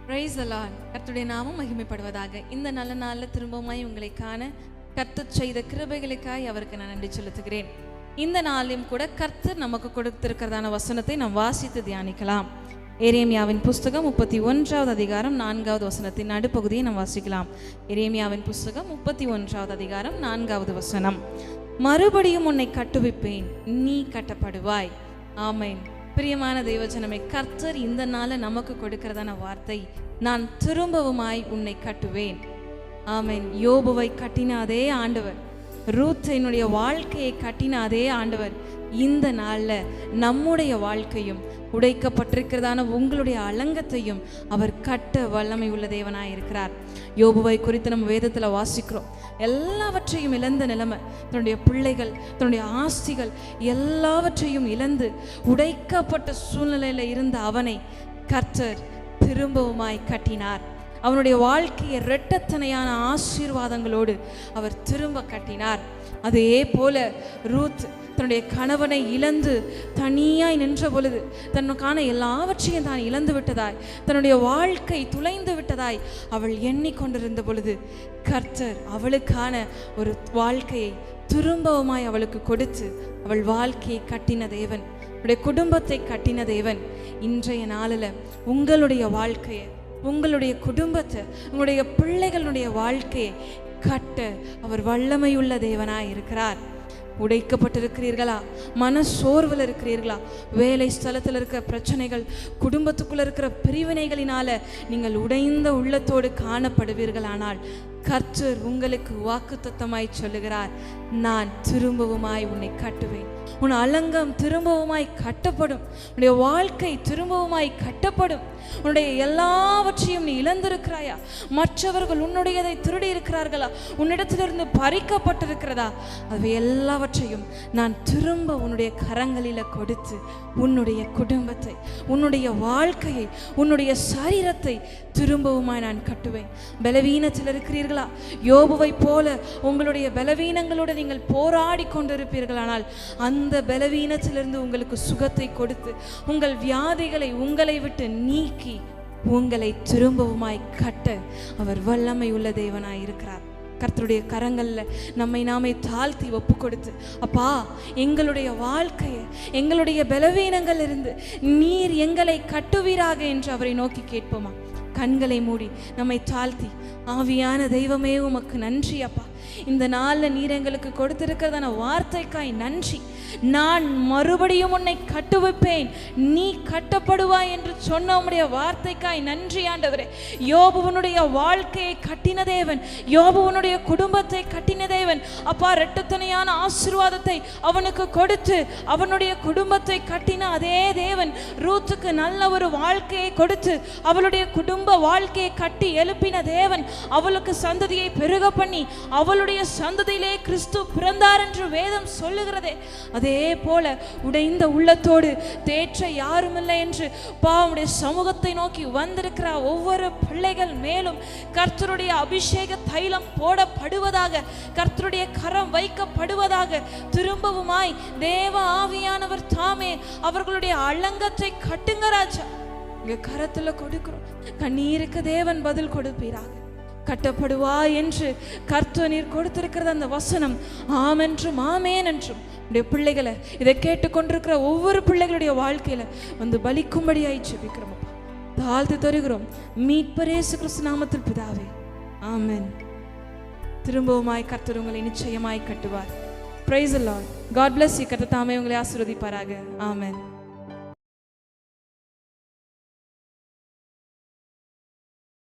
Price the Lord. கர்த்தருடைய நாமம் மகிமைப்படுவதாக. இந்த நல்ல நாளில் திரும்பவுமாய் உங்களை காண கர்த்தர் செய்த கிருபைகளுக்காய் அவருக்கு நான் நன்றி செலுத்துகிறேன். இந்த நாளிலும் கூட கர்த்தர் நமக்கு கொடுத்திருக்கிறதான வசனத்தை நாம் வாசித்து தியானிக்கலாம். எரேமியாவின் புஸ்தகம் 31வது அதிகாரம் 4வது வசனத்தின் நடுப்பகுதியை நாம் வாசிக்கலாம். எரேமியாவின் புஸ்தகம் 31வது அதிகாரம் 4வது வசனம். மறுபடியும் உன்னை கட்டுவிப்பேன், நீ கட்டப்படுவாய். ஆமென். பிரியமான தேவஜனமே, கர்த்தர் இந்த நாள நமக்கு கொடுக்கிறதான வார்த்தை, நான் திரும்பவுமாய் உன்னை கட்டுவேன். ஆமென். யோபுவை கட்டின அதே ஆண்டவர், ரூத்தினுடைய வாழ்க்கையை கட்டின அதே ஆண்டவர் இந்த நாளில் நம்முடைய வாழ்க்கையும் உடைக்கப்பட்டிருக்கிறதான உங்களுடைய அலங்கத்தையும் அவர் கட்ட வல்லமை உள்ள தேவனாய் இருக்கிறார். யோபுவை குறித்து நம்ம வேதத்தில் வாசிக்கிறோம். எல்லாவற்றையும் இழந்த நிலைமை, தன்னுடைய பிள்ளைகள், தன்னுடைய ஆஸ்திகள் எல்லாவற்றையும் இழந்து உடைக்கப்பட்ட சூழ்நிலையில் இருந்த அவனை கர்த்தர் திரும்பவுமாய் கட்டினார். அவனுடைய வாழ்க்கையை இரட்டத்தனையான ஆசீர்வாதங்களோடு அவர் திரும்ப கட்டினார். அதே போல ரூத் தன்னுடைய கணவனை இழந்து தனியாய் நின்ற பொழுது, தன்னுக்கான எல்லாவற்றையும் தான் இழந்து விட்டதாய், தன்னுடைய வாழ்க்கை துளைந்து விட்டதாய் அவள் எண்ணிக்கொண்டிருந்த பொழுது கர்த்தர் அவளுக்கான ஒரு வாழ்க்கையை திரும்பவுமாய் அவளுக்கு கொடுத்து அவள் வாழ்க்கையை கட்டின தேவன், அவளுடைய குடும்பத்தை கட்டின தேவன் இன்றைய நாளில் உங்களுடைய வாழ்க்கையை, உங்களுடைய குடும்பத்தை, உங்களுடைய பிள்ளைகளுடைய வாழ்க்கையை கட்ட அவர் வல்லமையுள்ள தேவனாய் இருக்கிறார். உடைக்கப்பட்டிருக்கிறீர்களா? மன சோர்வில் இருக்கிறீர்களா? வேலை ஸ்தலத்தில் இருக்கிற பிரச்சனைகள், குடும்பத்துக்குள்ள இருக்கிற பிரிவினைகளினால நீங்கள் உடைந்த உள்ளத்தோடு காணப்படுவீர்களானால் கர்த்தர் உங்களுக்கு வாக்குத்தத்தமாய் சொல்லுகிறார், நான் திரும்பவுமாய் உன்னை கட்டுவேன். உன் அலங்கம் திரும்பவுமாய் கட்டப்படும், உன்னுடைய வாழ்க்கை திரும்பவுமாய் கட்டப்படும். உன்னுடைய எல்லாவற்றையும் நீ இழந்திருக்கிறாயா? மற்றவர்கள் உன்னுடையதை திருடி இருக்கிறார்களா? உன்னிடத்திலிருந்து பறிக்கப்பட்டிருக்கிறதா? அவை எல்லாவற்றையும் நான் திரும்ப உன்னுடைய கரங்களில் கொடுத்து உன்னுடைய குடும்பத்தை, உன்னுடைய வாழ்க்கையை, உன்னுடைய சரீரத்தை திரும்பவுமாய் நான் கட்டுவேன். பலவீனத்தில் இருக்கிறீர்களா? யோபுவை போல உங்களுடைய பலவீனங்களோடு நீங்கள் போராடி கொண்டிருப்பீர்களானால் அந்த பலவீனத்திலிருந்து உங்களுக்கு சுகத்தை கொடுத்து உங்கள் வியாதிகளை உங்களை விட்டு நீக்கி உங்களை திரும்பவுமாய் கட்ட அவர் வல்லமை உள்ள தேவனாய் இருக்கிறார். கர்த்தருடைய கரங்கள்ல நம்மை நாமே தாழ்த்தி ஒப்பு கொடுத்து, அப்பா, எங்களுடைய வாழ்க்கையை, எங்களுடைய பலவீனங்கள் இருந்து நீர் எங்களை கட்டுவீராக என்று அவரை நோக்கி கேட்போமா? கண்களை மூடி நம்மை தாழ்த்தி, ஆவியான தெய்வமே உமக்கு நன்றி அப்பா, இந்த நாளில் நீர் எங்களுக்கு கொடுத்திருக்கிறதான வார்த்தைக்காய் நன்றி. நான் மறுபடியும் உன்னை கட்டுவிப்பேன், நீ கட்டப்படுவாய் என்று சொன்ன உம்முடைய வார்த்தைக்காய் நன்றி ஆண்டவரே. யோபுவனுடைய வாழ்க்கையை கட்டின தேவன், யோபுவனுடைய குடும்பத்தை கட்டின தேவன் அப்பா, இரட்டத்தனையான ஆசீர்வாதத்தை அவனுக்கு கொடுத்து அவனுடைய குடும்பத்தை கட்டின அதே தேவன் ரூத்துக்கு நல்ல ஒரு வாழ்க்கையை கொடுத்து அவளுடைய குடும்ப வாழ்க்கையை கட்டி எழுப்பின தேவன் அவளுக்கு சந்ததியை பெருக பண்ணி அவளுடைய சந்ததியிலே கிறிஸ்து பிறந்தார் என்று வேதம் சொல்லுகிறதே. அதே போல உடைந்த உள்ளத்தோடு தேற்ற யாருமில்லை என்று பாவனுடைய சமூகத்தை நோக்கி வந்திருக்கிற ஒவ்வொரு பிள்ளைகள் மேலும் கர்த்தருடைய அபிஷேக தைலம் போடப்படுவதாக, கர்த்தருடைய கரம் வைக்கப்படுவதாக. திரும்பவுமாய் தேவ ஆவியானவர் தாமே அவர்களுடைய அலங்கத்தை கட்டுங்க ராஜா. இங்க கரத்துல கொடுக்கிறோம், கண்ணீருக்கு தேவன் பதில் கொடுப்பீராக. கட்டப்படுவா என்று கர்த்தர் நீர் கொடுத்திருக்கிறது அந்த வசனம் ஆமென்றும் ஆமேன் என்றும் உடைய பிள்ளைகளை, இதை கேட்டுக்கொண்டிருக்கிற ஒவ்வொரு பிள்ளைகளுடைய வாழ்க்கையில வந்து பலிக்கும்படியாய் ஜெபிக்கிறோம் அப்பா, தாழ்த்து தருகிறோம் மீட்பர் இயேசு கிறிஸ்து நாமத்தில் பிதாவே, ஆமென். திரும்பவுமாய் கர்த்தர் உங்களை நிச்சயமாய் கட்டுவார். Praise the Lord. God bless you. கர்த்தர் தாமே உங்களை ஆசீர்வதிப்பாராக. ஆமென்.